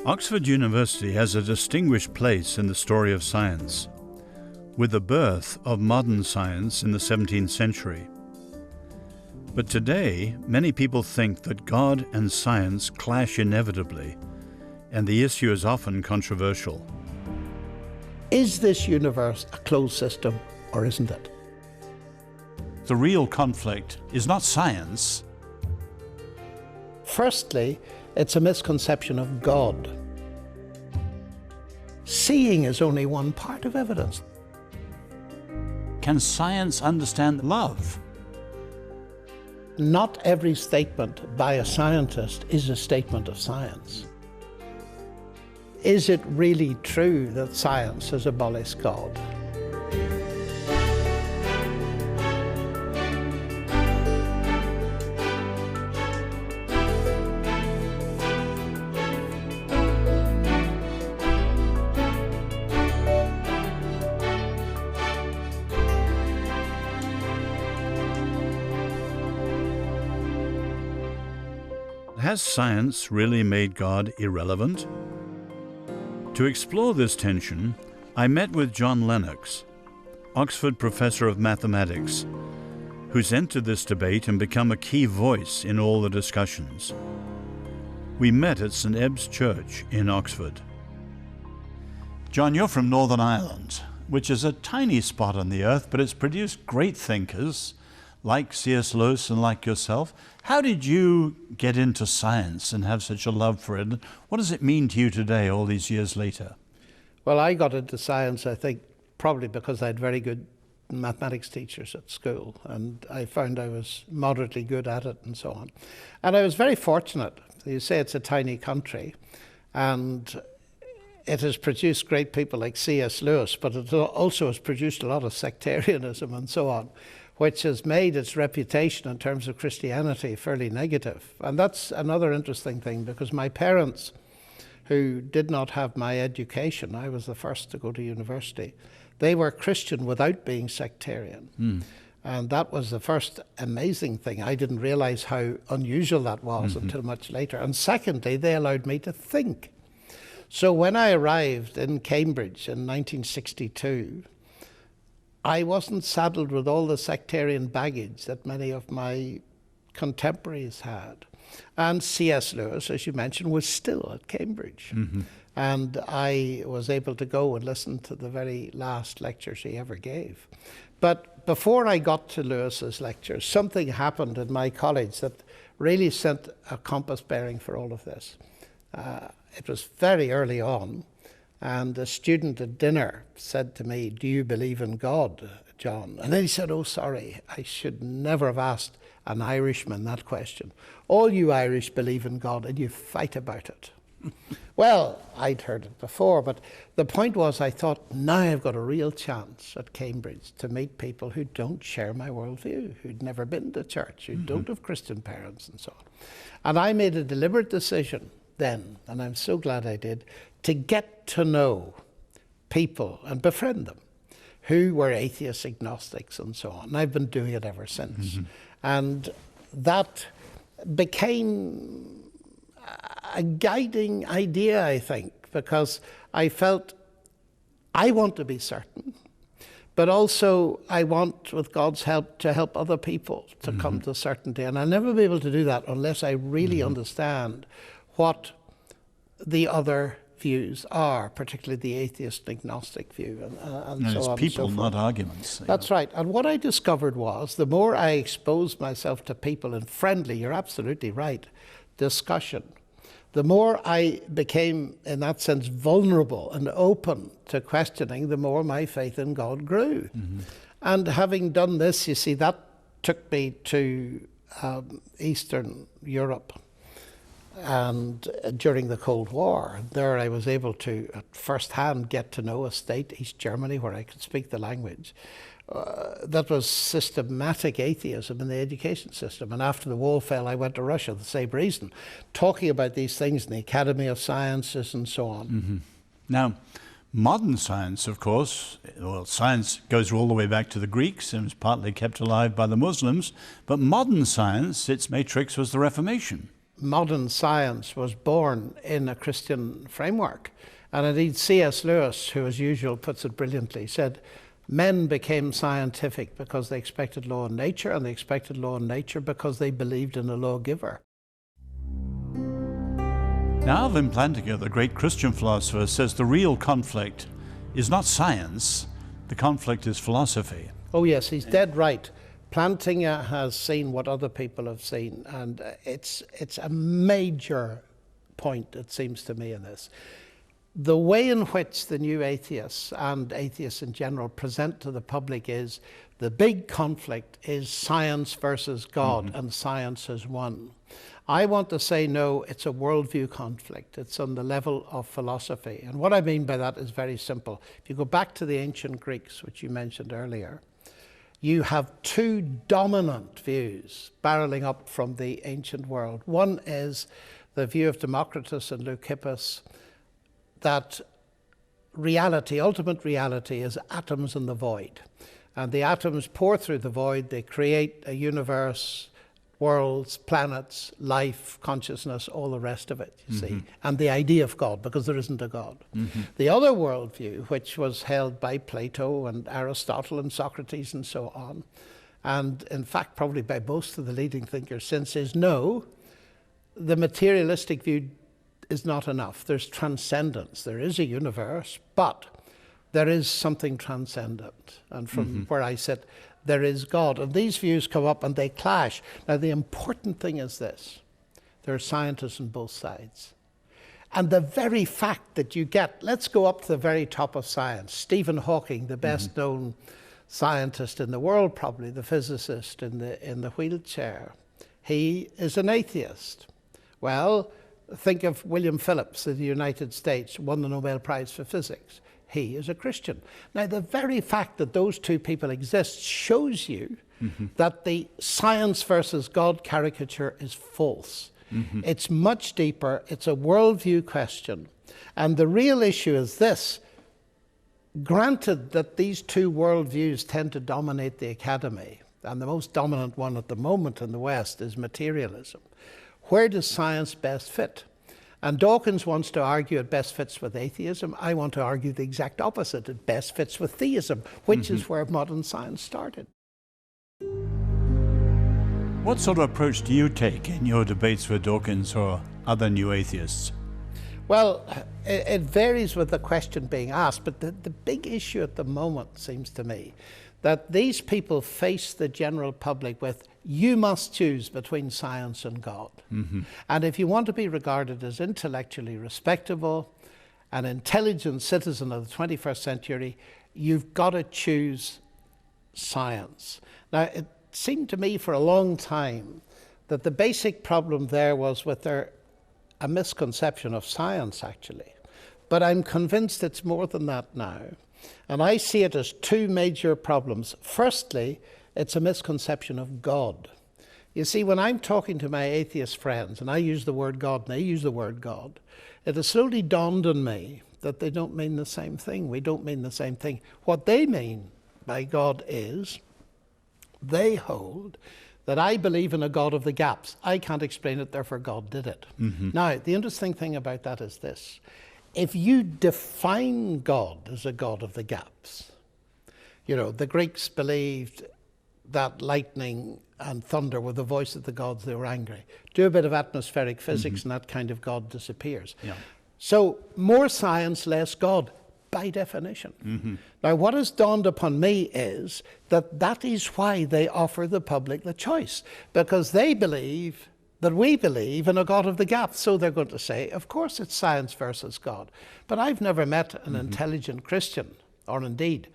Oxford University has a distinguished place in the story of science, with the birth of modern science in the 17th century. But today, many people think that God and science clash inevitably, and the issue is often controversial. Is this universe a closed system, or isn't it? The real conflict is not science. Firstly, it's a misconception of God. Seeing is only one part of evidence. Can science understand love? Not every statement by a scientist is a statement of science. Is it really true that science has abolished God? Has science really made God irrelevant? To explore this tension, I met with John Lennox, Oxford Professor of Mathematics, who's entered this debate and become a key voice in all the discussions. We met at St Ebb's Church in Oxford. John, you're from Northern Ireland, which is a tiny spot on the earth, but it's produced great thinkers like C.S. Lewis and like yourself. How did you get into science and have such a love for it? What does it mean to you today, all these years later? Well, I got into science, I think, probably because I had very good mathematics teachers at school, and I found I was moderately good at it and so on. And I was very fortunate. You say it's a tiny country, and it has produced great people like C.S. Lewis, but it also has produced a lot of sectarianism and so on, which has made its reputation in terms of Christianity fairly negative. And that's another interesting thing, because my parents, who did not have my education, I was the first to go to university, they were Christian without being sectarian. And that was the first amazing thing. I didn't realize how unusual that was until much later. And secondly, they allowed me to think. So when I arrived in Cambridge in 1962, I wasn't saddled with all the sectarian baggage that many of my contemporaries had. And C.S. Lewis, as you mentioned, was still at Cambridge. And I was able to go and listen to the very last lectures he ever gave. But before I got to Lewis's lectures, something happened in my college that really sent a compass bearing for all of this. It was very early on. And a student at dinner said to me, "Do you believe in God, John?" And then he said, "Oh, sorry, I should never have asked an Irishman that question. All you Irish believe in God and you fight about it." Well, I'd heard it before, but the point was, I thought, now I've got a real chance at Cambridge to meet people who don't share my worldview, who'd never been to church, who don't have Christian parents and so on. And I made a deliberate decision then, and I'm so glad I did, to get to know people and befriend them who were atheists, agnostics, and so on. And I've been doing it ever since. And that became a guiding idea, I think, because I felt I want to be certain, but also I want, with God's help, to help other people to come to certainty. And I'll never be able to do that unless I really understand what the other views are, particularly the atheist agnostic view, and so it's on. people, and so forth. not arguments. That's right. And what I discovered was, the more I exposed myself to people in friendly, you're absolutely right, discussion, the more I became, in that sense, vulnerable and open to questioning, the more my faith in God grew. And having done this, you see, that took me to Eastern Europe. And during the Cold War, there I was able to, at first hand, get to know a state, East Germany, where I could speak the language. That was systematic atheism in the education system. And after the wall fell, I went to Russia, the same reason, talking about these things in the Academy of Sciences and so on. Now, modern science, of course, well, science goes all the way back to the Greeks and was partly kept alive by the Muslims, but modern science, its matrix was the Reformation. modern science was born in a Christian framework. And indeed, C.S. Lewis, who as usual puts it brilliantly, said, men became scientific because they expected law in nature, and they expected law in nature because they believed in a lawgiver. Now, Alvin Plantinga, the great Christian philosopher, says the real conflict is not science, the conflict is philosophy. Oh yes, he's dead right. Plantinga has seen what other people have seen, and it's a major point, it seems to me, in this. The way in which the new atheists and atheists in general present to the public is the big conflict is science versus God, and science has won. I want to say no, it's a worldview conflict. It's on the level of philosophy. And what I mean by that is very simple. If you go back to the ancient Greeks, which you mentioned earlier, you have two dominant views barreling up from the ancient world. One is the view of Democritus and Leucippus that reality, ultimate reality, is atoms in the void. And the atoms pour through the void, they create a universe, worlds, planets, life, consciousness, all the rest of it, you see. And the idea of God, because there isn't a God. The other worldview, which was held by Plato and Aristotle and Socrates and so on, and in fact probably by most of the leading thinkers since, is no, the materialistic view is not enough. There's transcendence. There is a universe, but there is something transcendent. And from where I sit, there is God. And these views come up and they clash. Now, the important thing is this. There are scientists on both sides. And the very fact that you get, let's go up to the very top of science. Stephen Hawking, the best known scientist in the world, probably the physicist in the wheelchair. He is an atheist. Well, think of William Phillips in the United States, won the Nobel Prize for Physics. He is a Christian. Now, the very fact that those two people exist shows you that the science versus God caricature is false. It's much deeper. It's a worldview question. And the real issue is this. Granted that these two worldviews tend to dominate the academy, and the most dominant one at the moment in the West is materialism, where does science best fit? And Dawkins wants to argue it best fits with atheism. I want to argue the exact opposite. It best fits with theism, which is where modern science started. What sort of approach do you take in your debates with Dawkins or other new atheists? Well, it varies with the question being asked, but the big issue at the moment seems to me that these people face the general public with, you must choose between science and God. And if you want to be regarded as intellectually respectable, an intelligent citizen of the 21st century, you've got to choose science. Now, it seemed to me for a long time that the basic problem there was with a misconception of science, actually. But I'm convinced it's more than that now. And I see it as two major problems. Firstly, it's a misconception of God. You see, when I'm talking to my atheist friends, and I use the word God, and they use the word God, it has slowly dawned on me that they don't mean the same thing. We don't mean the same thing. What they mean by God is, they hold that I believe in a God of the gaps. I can't explain it, therefore God did it. Now, the interesting thing about that is this. If you define God as a God of the gaps, you know, the Greeks believed that lightning and thunder were the voice of the gods, they were angry. Do a bit of atmospheric physics and that kind of God disappears. So more science, less God, by definition. Now, what has dawned upon me is that is why they offer the public the choice, because they believe that we believe in a God of the gap. So they're going to say, of course it's science versus God. But I've never met an intelligent Christian, or indeed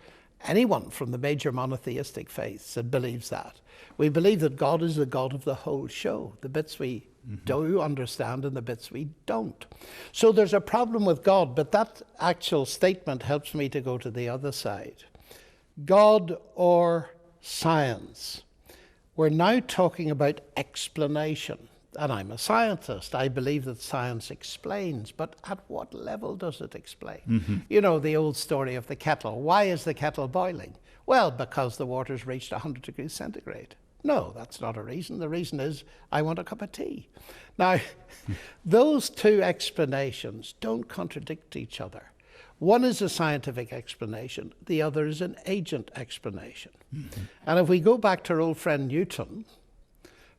anyone from the major monotheistic faiths that believes that. We believe that God is the God of the whole show, the bits we do understand and the bits we don't. So there's a problem with God, but that actual statement helps me to go to the other side. God or science? We're now talking about explanation. And I'm a scientist. I believe that science explains, but at what level does it explain? You know, the old story of the kettle. Why is the kettle boiling? Well, because the water's reached 100 degrees centigrade. No, that's not a reason. The reason is I want a cup of tea. Now, those two explanations don't contradict each other. One is a scientific explanation, the other is an agent explanation. And if we go back to our old friend Newton,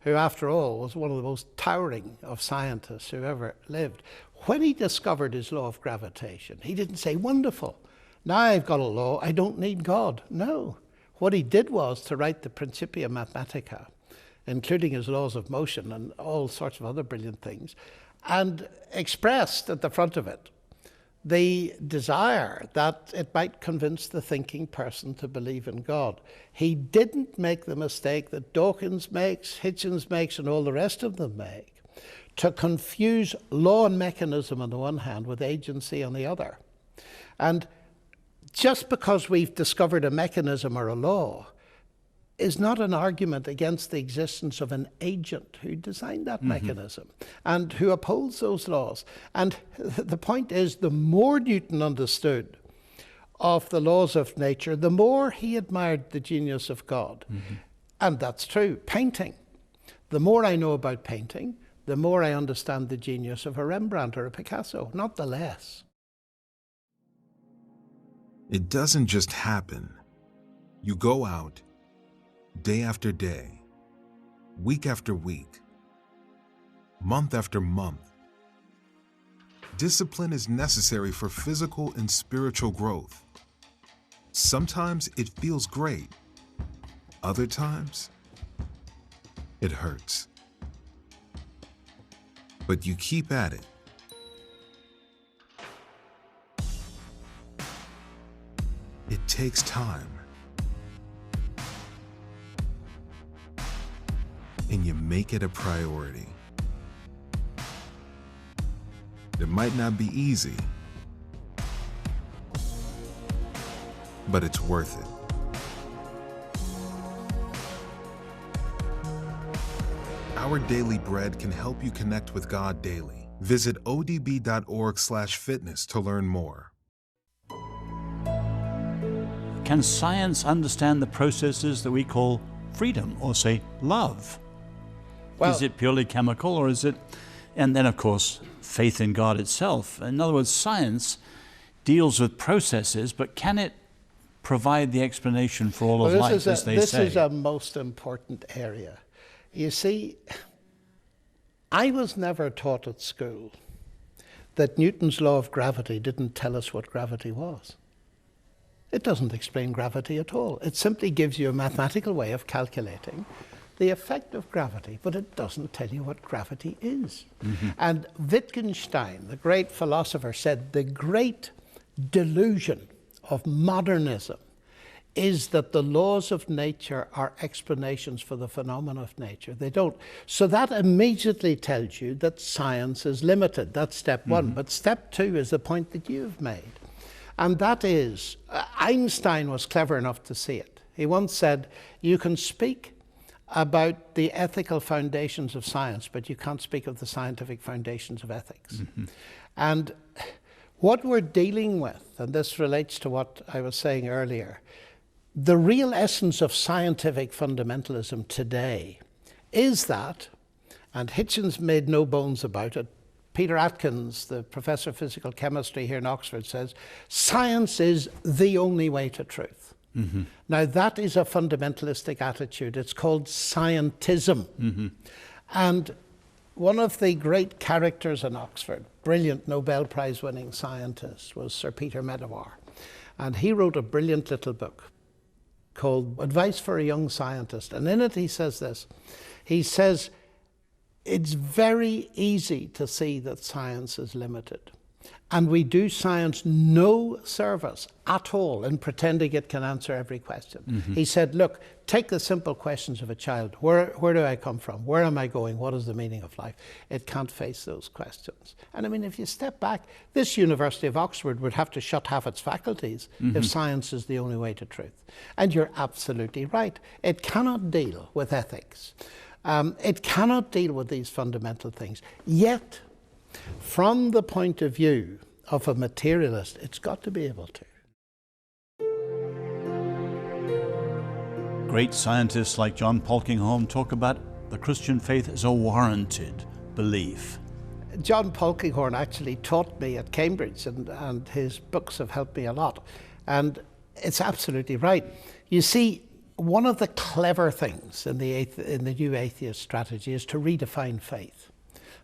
who after all was one of the most towering of scientists who ever lived, when he discovered his law of gravitation, he didn't say, wonderful, now I've got a law, I don't need God. No. What he did was to write the Principia Mathematica, including his laws of motion and all sorts of other brilliant things, and expressed at the front of it the desire that it might convince the thinking person to believe in God. He didn't make the mistake that Dawkins makes, Hitchens makes, and all the rest of them make, to confuse law and mechanism on the one hand with agency on the other. And just because we've discovered a mechanism or a law is not an argument against the existence of an agent who designed that mechanism and who upholds those laws. And the point is, the more Newton understood of the laws of nature, the more he admired the genius of God. And that's true. Painting. The more I know about painting, the more I understand the genius of a Rembrandt or a Picasso, not the less. It doesn't just happen. You go out day after day, week after week, month after month. Discipline is necessary for physical and spiritual growth. Sometimes it feels great. Other times, it hurts. But you keep at it. It takes time. And you make it a priority. It might not be easy, but it's worth it. Our Daily Bread can help you connect with God daily. Visit odb.org/fitness to learn more. Can science understand the processes that we call freedom or, say, love? Well, is it purely chemical, or is it, and then of course, faith in God itself? In other words, science deals with processes, but can it provide the explanation for all of life, as they say? This is a most important area. You see, I was never taught at school that Newton's law of gravity didn't tell us what gravity was. It doesn't explain gravity at all. It simply gives you a mathematical way of calculating the effect of gravity, but it doesn't tell you what gravity is. And Wittgenstein, the great philosopher, said the great delusion of modernism is that the laws of nature are explanations for the phenomena of nature. They don't. So that immediately tells you that science is limited. That's step one. But step two is the point that you've made. And that is, Einstein was clever enough to see it. He once said, you can speak about the ethical foundations of science, but you can't speak of the scientific foundations of ethics. And what we're dealing with, and this relates to what I was saying earlier, the real essence of scientific fundamentalism today is that, and Hitchens made no bones about it, Peter Atkins, the professor of physical chemistry here in Oxford, says, science is the only way to truth. Now that is a fundamentalistic attitude. It's called scientism. And one of the great characters in Oxford, brilliant Nobel Prize winning scientist, was Sir Peter Medawar. And he wrote a brilliant little book called Advice for a Young Scientist. And in it he says this. He says, it's very easy to see that science is limited. And we do science no service at all in pretending it can answer every question. He said, look, take the simple questions of a child. Where do I come from? Where am I going? What is the meaning of life? It can't face those questions. And I mean, if you step back, this University of Oxford would have to shut half its faculties if science is the only way to truth. And you're absolutely right. It cannot deal with ethics. It cannot deal with these fundamental things. Yet, from the point of view of a materialist, it's got to be able to. great scientists like John Polkinghorne talk about the Christian faith as a warranted belief. John Polkinghorne actually taught me at Cambridge, and his books have helped me a lot. And it's absolutely right. You see, one of the clever things in the new atheist strategy is to redefine faith.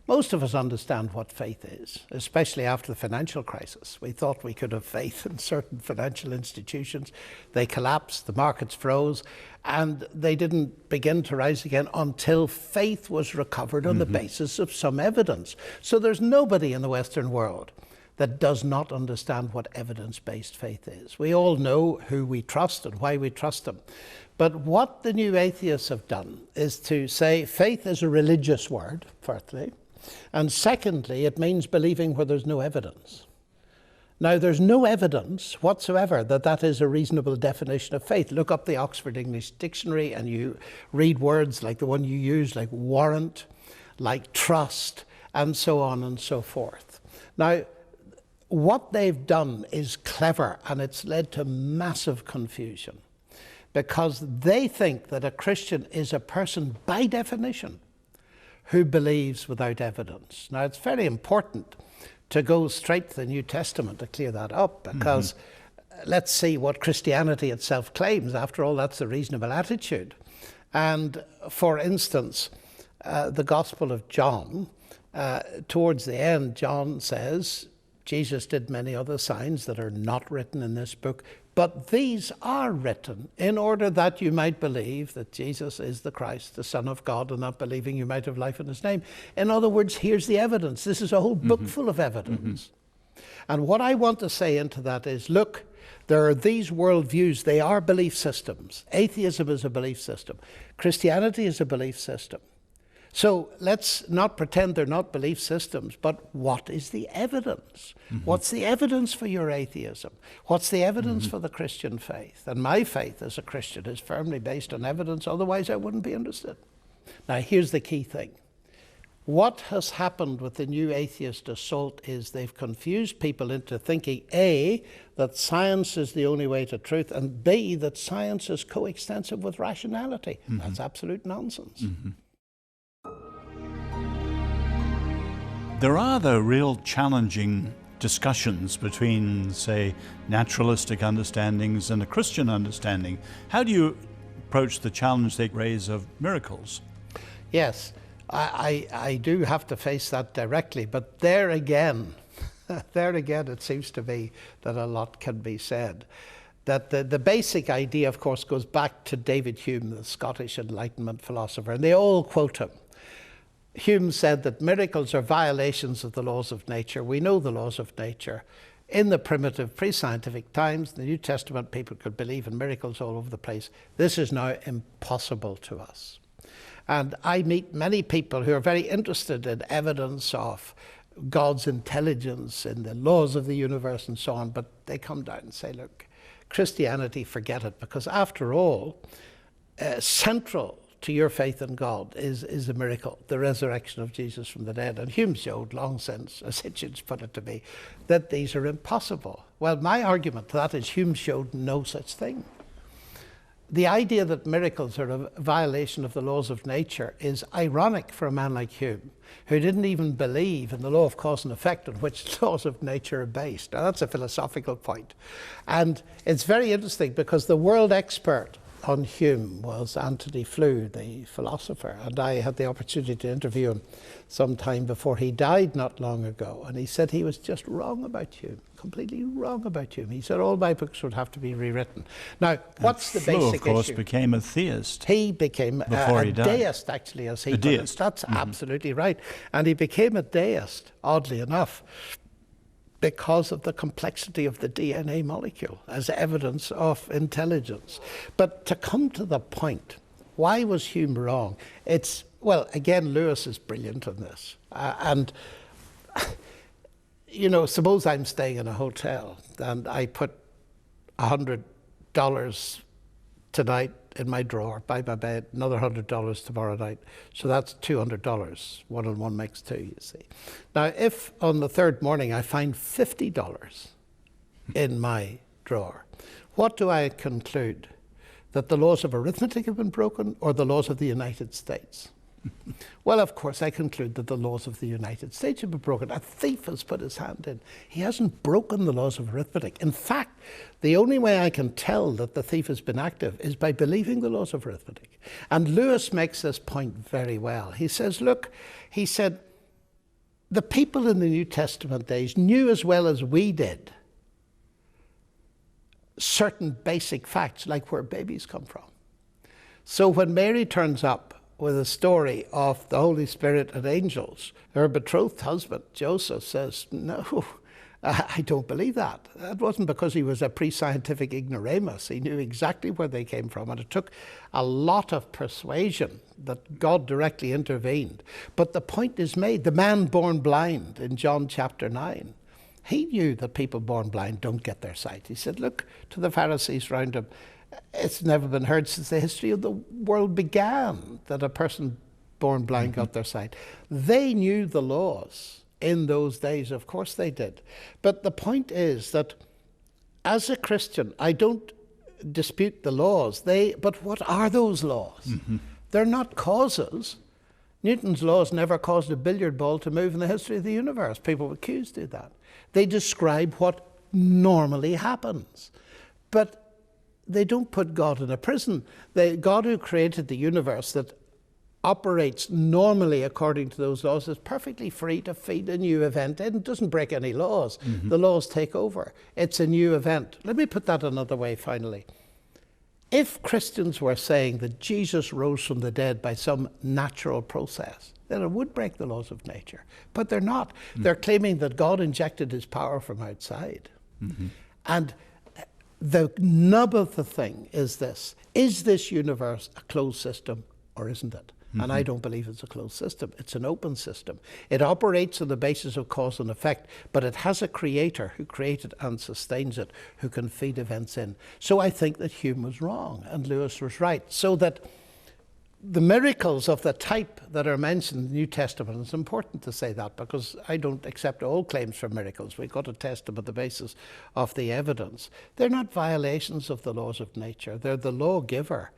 Most of us understand what faith is, especially after the financial crisis. We thought we could have faith in certain financial institutions. They collapsed, the markets froze, and they didn't begin to rise again until faith was recovered on the basis of some evidence. So there's nobody in the Western world that does not understand what evidence-based faith is. We all know who we trust and why we trust them. But what the new atheists have done is to say faith is a religious word, firstly, and secondly, it means believing where there's no evidence. Now, there's no evidence whatsoever that that is a reasonable definition of faith. Look up the Oxford English Dictionary and you read words like the one you use, like warrant, like trust, and so on and so forth. Now, what they've done is clever, and it's led to massive confusion, because they think that a Christian is a person by definition who believes without evidence. Now, it's very important to go straight to the New Testament to clear that up, because let's see what Christianity itself claims. After all, that's a reasonable attitude. And for instance, the Gospel of John, towards the end, John says, Jesus did many other signs that are not written in this book, but these are written in order that you might believe that Jesus is the Christ, the Son of God, and not believing you might have life in his name. In other words, here's the evidence. This is a whole book full of evidence. And what I want to say into that is, look, there are these worldviews. They are belief systems. Atheism is a belief system. Christianity is a belief system. So let's not pretend they're not belief systems, but what is the evidence? What's the evidence for your atheism? What's the evidence for the Christian faith? And my faith as a Christian is firmly based on evidence, otherwise I wouldn't be interested. Now, here's the key thing. What has happened with the new atheist assault is they've confused people into thinking, A, that science is the only way to truth, and B, that science is coextensive with rationality. That's absolute nonsense. There are, though, real challenging discussions between, say, naturalistic understandings and a Christian understanding. How do you approach the challenge they raise of miracles? Yes, I do have to face that directly, but there again, it seems to me that a lot can be said. That the basic idea, of course, goes back to David Hume, the Scottish Enlightenment philosopher, and they all quote him. Hume said that miracles are violations of the laws of nature. We know the laws of nature. In the primitive, pre-scientific times, the New Testament, people could believe in miracles all over the place. This is now impossible to us. And I meet many people who are very interested in evidence of God's intelligence in the laws of the universe and so on, but they come down and say, look, Christianity, forget it, because after all, central to your faith in God is a miracle, the resurrection of Jesus from the dead. And Hume showed long since, as Hitchens put it to me, that these are impossible. Well, my argument to that is Hume showed no such thing. The idea that miracles are a violation of the laws of nature is ironic for a man like Hume, who didn't even believe in the law of cause and effect on which the laws of nature are based. Now, that's a philosophical point. And it's very interesting because the world expert on Hume was Antony Flew, the philosopher, and I had the opportunity to interview him some time before he died not long ago, and he said he was just wrong about Hume, completely wrong about Hume. He said all my books would have to be rewritten. Now, what's the basic issue? Flew, of course, became a theist. He became a deist, actually, as he put it. That's absolutely right. And he became a deist, oddly enough, because of the complexity of the DNA molecule as evidence of intelligence. But to come to the point, why was Hume wrong? Well, again, Lewis is brilliant on this. And, you know, suppose I'm staying in a hotel and I put $100 tonight in my drawer, by my bed, another $100 tomorrow night. So that's $200. 1 and 1 makes 2, you see. Now, if on the third morning I find $50 in my drawer, what do I conclude? that the laws of arithmetic have been broken or the laws of the United States? Well, of course, I conclude that the laws of the United States have been broken. A thief has put his hand in. He hasn't broken the laws of arithmetic. In fact, the only way I can tell that the thief has been active is by believing the laws of arithmetic. And Lewis makes this point very well. He says, look, he said, the people in the New Testament days knew as well as we did certain basic facts, like where babies come from. So when Mary turns up with a story of the Holy Spirit and angels, her betrothed husband, Joseph, says, no, I don't believe that. That wasn't because he was a pre-scientific ignoramus. He knew exactly where they came from, and it took a lot of persuasion that God directly intervened. But the point is made. The man born blind in John chapter 9, he knew that people born blind don't get their sight. He said, look to the Pharisees round him. It's never been heard since the history of the world began that a person born blind got their sight. They knew the laws in those days, of course they did. But the point is that as a Christian, I don't dispute the laws. But what are those laws? They're not causes. Newton's laws never caused a billiard ball to move in the history of the universe. People with Q's do that. They describe what normally happens. But they don't put God in a prison. God who created the universe that operates normally according to those laws is perfectly free to feed a new event in. It doesn't break any laws. The laws take over. It's a new event. Let me put that another way finally. If Christians were saying that Jesus rose from the dead by some natural process, then it would break the laws of nature. But they're not. They're claiming that God injected his power from outside. And the nub of the thing is this universe a closed system or isn't it? And I don't believe it's a closed system. It's an open system. It operates on the basis of cause and effect, but it has a creator who created and sustains it, who can feed events in. So I think that Hume was wrong and Lewis was right. So that the miracles of the type that are mentioned in the New Testament, it's important to say that because I don't accept all claims for miracles. We've got to test them on the basis of the evidence. They're not violations of the laws of nature. They're the lawgiver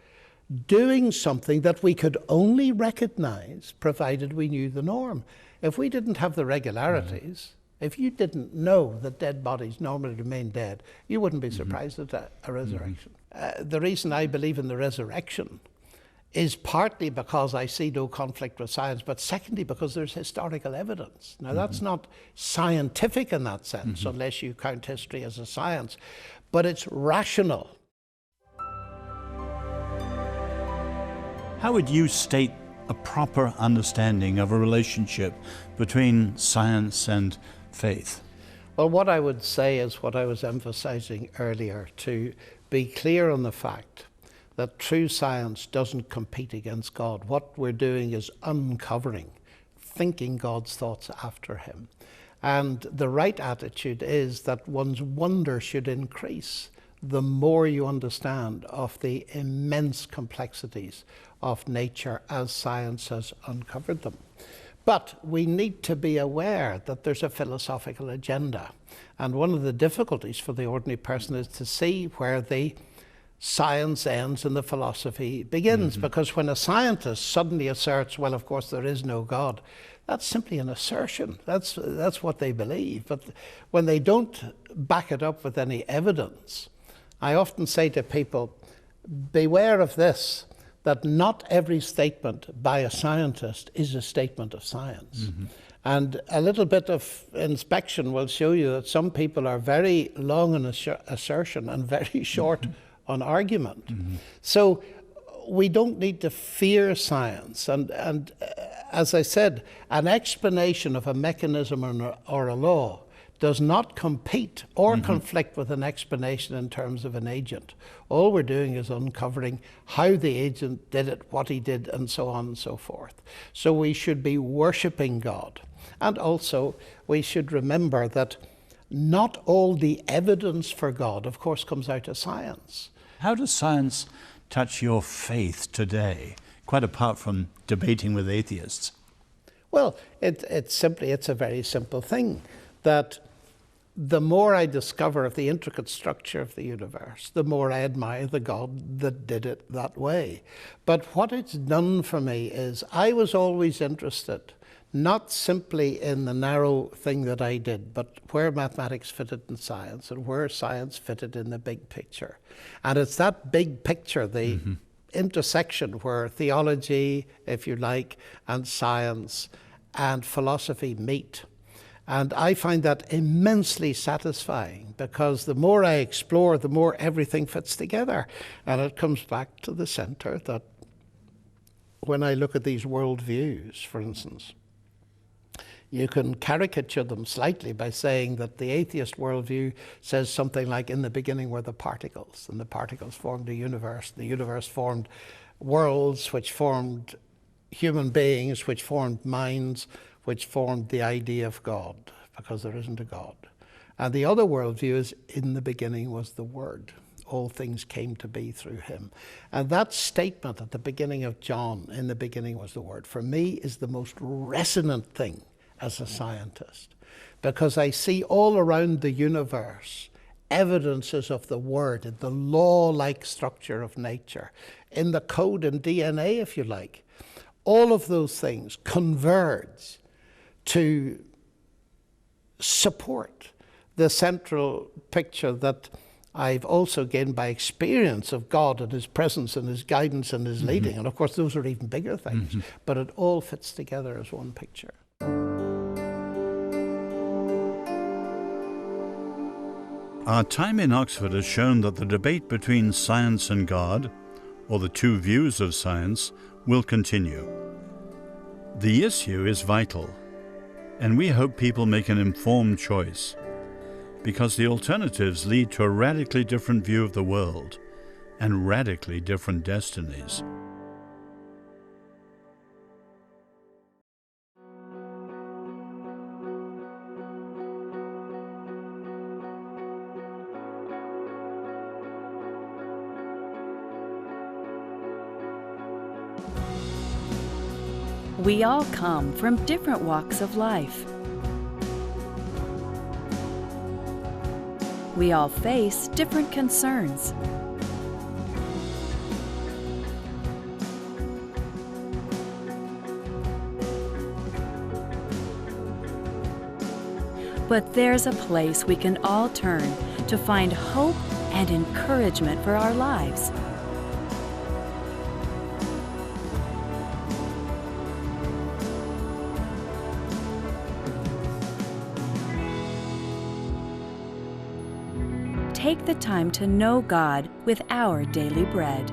doing something that we could only recognize provided we knew the norm. If we didn't have the regularities, if you didn't know that dead bodies normally remain dead, you wouldn't be surprised at a resurrection. The reason I believe in the resurrection is partly because I see no conflict with science, but secondly because there's historical evidence. Now that's not scientific in that sense, unless you count history as a science, but it's rational. How would you state a proper understanding of a relationship between science and faith? Well, what I would say is what I was emphasizing earlier, to be clear on the fact that true science doesn't compete against God. What we're doing is uncovering, thinking God's thoughts after him. And the right attitude is that one's wonder should increase the more you understand of the immense complexities of nature as science has uncovered them. But we need to be aware that there's a philosophical agenda. And one of the difficulties for the ordinary person is to see where the science ends and the philosophy begins. Because when a scientist suddenly asserts, well, of course, there is no God, that's simply an assertion. That's what they believe. But when they don't back it up with any evidence, I often say to people, beware of this, that not every statement by a scientist is a statement of science. And a little bit of inspection will show you that some people are very long on assertion and very short on argument. So we don't need to fear science. And as I said, an explanation of a mechanism or a law does not compete or conflict with an explanation in terms of an agent. All we're doing is uncovering how the agent did it, what he did, and so on and so forth. So we should be worshipping God. And also, we should remember that not all the evidence for God, of course, comes out of science. How does science touch your faith today, quite apart from debating with atheists? Well, it's a very simple thing, that the more I discover of the intricate structure of the universe, the more I admire the God that did it that way. But what it's done for me is I was always interested, not simply in the narrow thing that I did, but where mathematics fitted in science and where science fitted in the big picture. And it's that big picture, the intersection where theology, if you like, and science and philosophy meet. And I find that immensely satisfying, because the more I explore, the more everything fits together. And it comes back to the center that when I look at these worldviews, for instance, you can caricature them slightly by saying that the atheist worldview says something like, in the beginning were the particles, and the particles formed the universe formed worlds, which formed human beings, which formed minds, which formed the idea of God, because there isn't a God. And the other worldview is, in the beginning was the Word. All things came to be through him. And that statement at the beginning of John, in the beginning was the Word, for me is the most resonant thing as a scientist, because I see all around the universe evidences of the Word, in the law-like structure of nature, in the code and DNA, if you like. All of those things converge to support the central picture that I've also gained by experience of God and his presence and his guidance and his leading. And of course, those are even bigger things, but it all fits together as one picture. Our time in Oxford has shown that the debate between science and God, or the two views of science, will continue. The issue is vital, and we hope people make an informed choice, because the alternatives lead to a radically different view of the world and radically different destinies. We all come from different walks of life. We all face different concerns. But there's a place we can all turn to find hope and encouragement for our lives. Take the time to know God with Our Daily Bread.